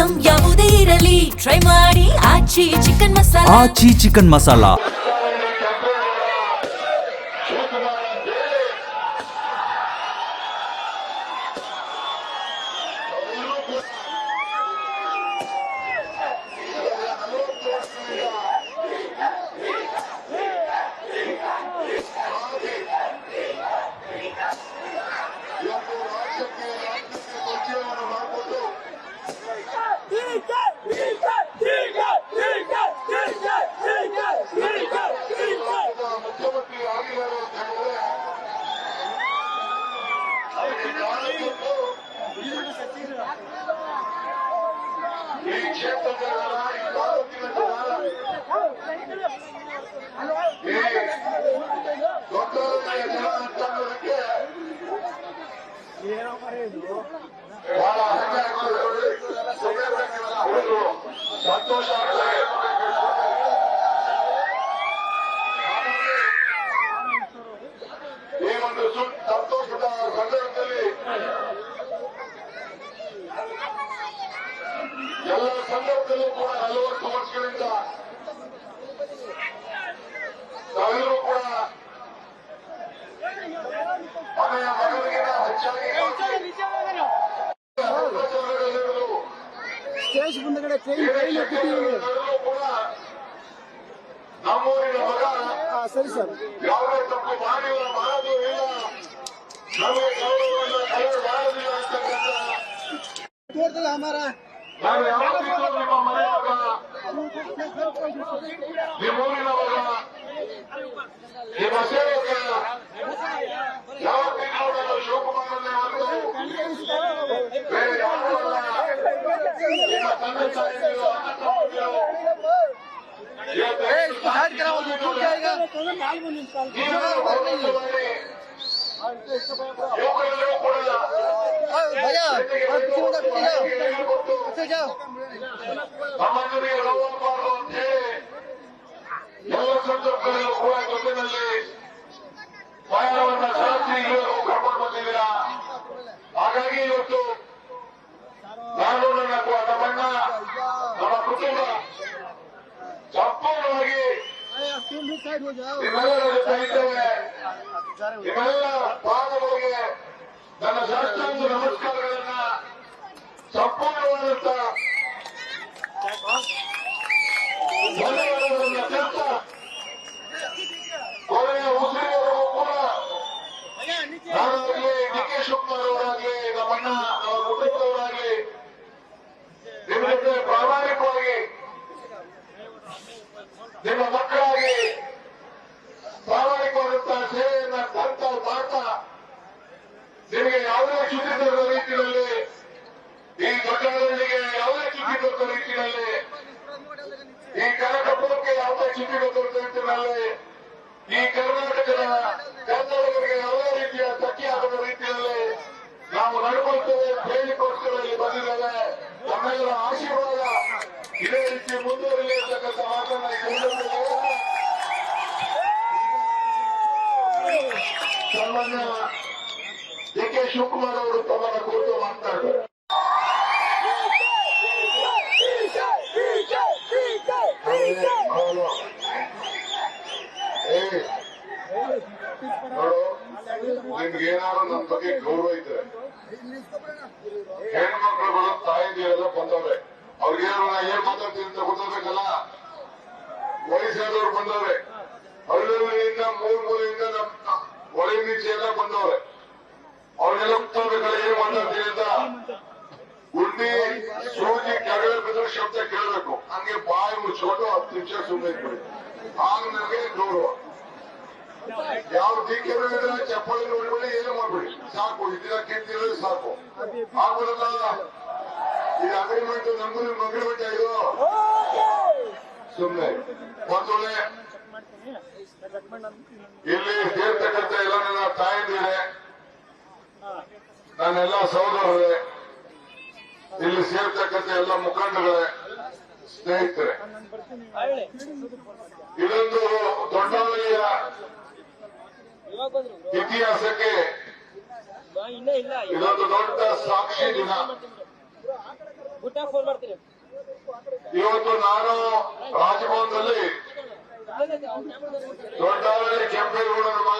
Item ಯಾವುದೇ ಇರಲಿ try ಮಾಡಿ ಆಚಿ ಚಿಕನ್ ಮಸಾಲಾ. ಆಚಿ ಚಿಕನ್ ಮಸಾಲಾ. ಸಂತೋಷ ಈ ಒಂದು ಸಂತೋಷದ ಸಂದರ್ಭದಲ್ಲಿ ಎಲ್ಲ ಸಂದರ್ಭದಲ್ಲೂ ಕೂಡ 40 ವರ್ಷಗಳಿಂದ ನಾವೆಲ್ಲರೂ ಕೂಡ ಮನೆಯ ಮಗನಿಗಿಂತ ಹೆಚ್ಚಾಗಿ ಸ್ಟೇಜ್ ಮುಂದಗಡೆ ಕೂಡ ನಮ್ಮೂರಿನ ಮಗ ಸರಿ ಸರ್ ಯಾವುದೇ ತಪ್ಪು ಮಾಡಿಲ್ಲ, ಮಾಡೋದು ಇಲ್ಲ, ನಮಗೆ ಗೌರವವನ್ನು ಕಳೆದು ಮಾಡೋದಿಲ್ಲ ಅಂತಕ್ಕಂಥ ನಾನು ಯಾವತ್ತಿಗೂ ನಿಮ್ಮ ಮನೆಯ ಮಗ, ನಿಮ್ಮೂರಿನ ಮಗ, ನಿಮ್ಮ ಸೇವಕ, ಯಾವತ್ತಿಗೂ ನಾನು ಶಿವಕುಮಾರನ್ನೇ ಹೊರತು ಬೇರೆ ಯಾರೂ ಅಲ್ಲ. ನಿಮ್ಮ ತಂದೆ ತಾಯಿಗಳು, ಅಣ್ಣ ತಮ್ಮಂದಿರು ಯುವಕರೆಲ್ಲರೂ ಕೂಡ ನಮ್ಮಂದಿಗೆ ನೋವಾಗಬಾರದು ಅಂತ ಹೇಳಿ ಎಲ್ಲ ಸಂದರ್ಭದಲ್ಲೂ ಕೂಡ ಜೊತೆಯಲ್ಲಿ ಪಯಣವನ್ನ ಸಾಧಿಸಿ ಇಲ್ಲಿವರೆಗೂ ಕರ್ಕೊಂಡು ಬಂದಿದ್ದೀರಾ. ಹಾಗಾಗಿ ಇವತ್ತು ನಾನು ನಮ್ಮಣ್ಣ ನಮ್ಮ ಕುಟುಂಬ ಸಂಪೂರ್ಣವಾಗಿ ನಿಮ್ಮೆಲ್ಲರ ಜೊತೆ ಇದ್ದೇವೆ. ನಿಮ್ಮೆಲ್ಲ ಪಾದಗಳಿಗೆ ನನ್ನ ಶಾಸ್ತ್ರಾಂಗ ನಮಸ್ಕಾರಗಳನ್ನ ಸಂಪೂರ್ಣವಾದಂತ ಧನ್ಯವಾದಗಳನ್ನ ತಿಳಿಸ ಕೊನೆಯ ಉಸಿರಿನವರೆಗೂ ಕೂಡ ನಾನಾಗಲಿ ಡಿ.ಕೆ. ಶಿವಕುಮಾರ್ ಅವರಾಗಲಿ ನಮ್ಮಣ್ಣ ಅವರ ಕುಟುಂಬದವರಾಗಲಿ ನಿಮ್ಮ ಜೊತೆ ಪ್ರಾಮಾಣಿಕವಾಗಿ ನಿಮ್ಮ ಮಕ್ಕಳಾಗಿ ಪ್ರಾಮಾಣಿಕವಾದಂತಹ ಸೇವೆಯನ್ನ ಮಾಡ್ತಾ ನಿಮಗೆ ಯಾವುದೇ ಚ್ಯುತಿ ತರುವ ರೀತಿಯಲ್ಲಿ, ಈ ದೊಡ್ಡಹಳ್ಳಿಗೆ ಯಾವುದೇ ಚ್ಯುತಿ ತರುವ ರೀತಿಯಲ್ಲಿ, ಈ ಕನಕಪುರಕ್ಕೆ ಯಾವುದೇ ಚ್ಯುತಿ ತರುವ ರೀತಿಯಲ್ಲಿ, ಈ ಕರ್ನಾಟಕದ ಕನ್ನಡಿಗರಿಗೆ ಯಾವುದೇ ರೀತಿಯ ಧಕ್ಕೆಯಾಗುವ ರೀತಿಯಲ್ಲಿ ನಾವು ನಡ್ಕೊಳ್ತೇವೆ. ಪ್ರೇಮಿಕೋಸ್ಕರ ಇಲ್ಲಿ ಬಂದಿದ್ದೇವೆ. ನಮ್ಮೆಲ್ಲರ ಆಶೀರ್ವಾದ ಇದೇ ರೀತಿ ಮುಂದುವರಿಲಿ ಅಂತಕ್ಕಂಥ ಮಾತನ್ನ ಸನ್ಮಾನ್ಯ ಡಿ.ಕೆ. ಶಿವಕುಮಾರ್ ಅವರು ತಮ್ಮನ್ನ ಕುರಿತು ಮಾತನಾಡ್ತಾರೆ. ನೋಡು, ನಿಮ್ಗೇನಾದ್ರು ನನ್ನ ಬಗ್ಗೆ ಗೌರವ ಇದ್ರೆ ಹೆಣ್ಮಕ್ಳುಗಳು ತಾಯಿದಿರೆಲ್ಲ ಬಂದವ್ರೆ, ಅವ್ರಿಗೇನಾದ್ರು ನಾ ಏನ್ ಮಾತಾಡ್ತೀನಿ ಅಂತ ಗೊತ್ತಾಗಬೇಕಲ್ಲ. ವಯಸ್ಸಾದವ್ರು ಬಂದವ್ರೆ, ಹಳ್ಳಿಯಿಂದ ಮೂಲೆಯಿಂದ ನಮ್ಮ ಒಳೆ ನೀಚೆ ಎಲ್ಲ ಬಂದವ್ರೆ. ಅವ್ರಿಗೆಲ್ಲ ಗೊತ್ತಾಗಬೇಕಲ್ಲ ಏನ್ ಮಾತಾಡ್ತೀನಿ ಅಂತ. ಗುಂಡಿ ಸೂಜಿ ಕೆಳಗಡೆ ಬಿದ್ದರೆ ಶಬ್ದ ಕೇಳಬೇಕು. ಹಂಗೆ ಬಾಯಿ ಮುಚ್ಚಿಕೊಂಡು 10 ನಿಮಿಷ ಸುಮ್ಮನೆ ಇಟ್ಬಿಡಿ. ಆಗ ನನಗೆ ಗೌರವ. ಯಾವ ಡಿ.ಕೆ. ಚಪ್ಪಾಳಿ ನೋಡ್ಬಿಡಿ, ಏನು ಮಾಡ್ಬಿಡಿ, ಸಾಕು. ಇದನ್ನ ಕಿತ್ತಿರೋದು ಸಾಕು. ಆಗುದಲ್ಲ, ಇದು ಅಗ್ರಿಮೆಂಟ್, ನಮಗೂ ನಿಮ್ಗೆ ಅಗ್ರಿಮೆಂಟ್ ಇದು ಸುಮ್ಮನೆ ಒಂದೊಳ್ಳೆ ಇಲ್ಲಿ ಸೇರ್ತಕ್ಕಂಥ ಎಲ್ಲ ನನ್ನ ತಾಯಂದಿರೆ, ನನ್ನೆಲ್ಲ ಸಹೋದರರೇ, ಇಲ್ಲಿ ಸೇರ್ತಕ್ಕಂಥ ಎಲ್ಲ ಮುಖಂಡಗಳೇ, ಸ್ನೇಹಿತರೆ, ಇದೊಂದು ದೊಡ್ಡಹಳ್ಳಿಯ ಇತಿಹಾಸಕ್ಕೆ ಇದೊಂದು ದೊಡ್ಡ ಸಾಕ್ಷಿ ದಿನ. ಇವತ್ತು ನಾನು ರಾಜಭವನದಲ್ಲಿ ದೊಡ್ಡಾವಳಿ ಕೆಂಪೇಗೌಡರ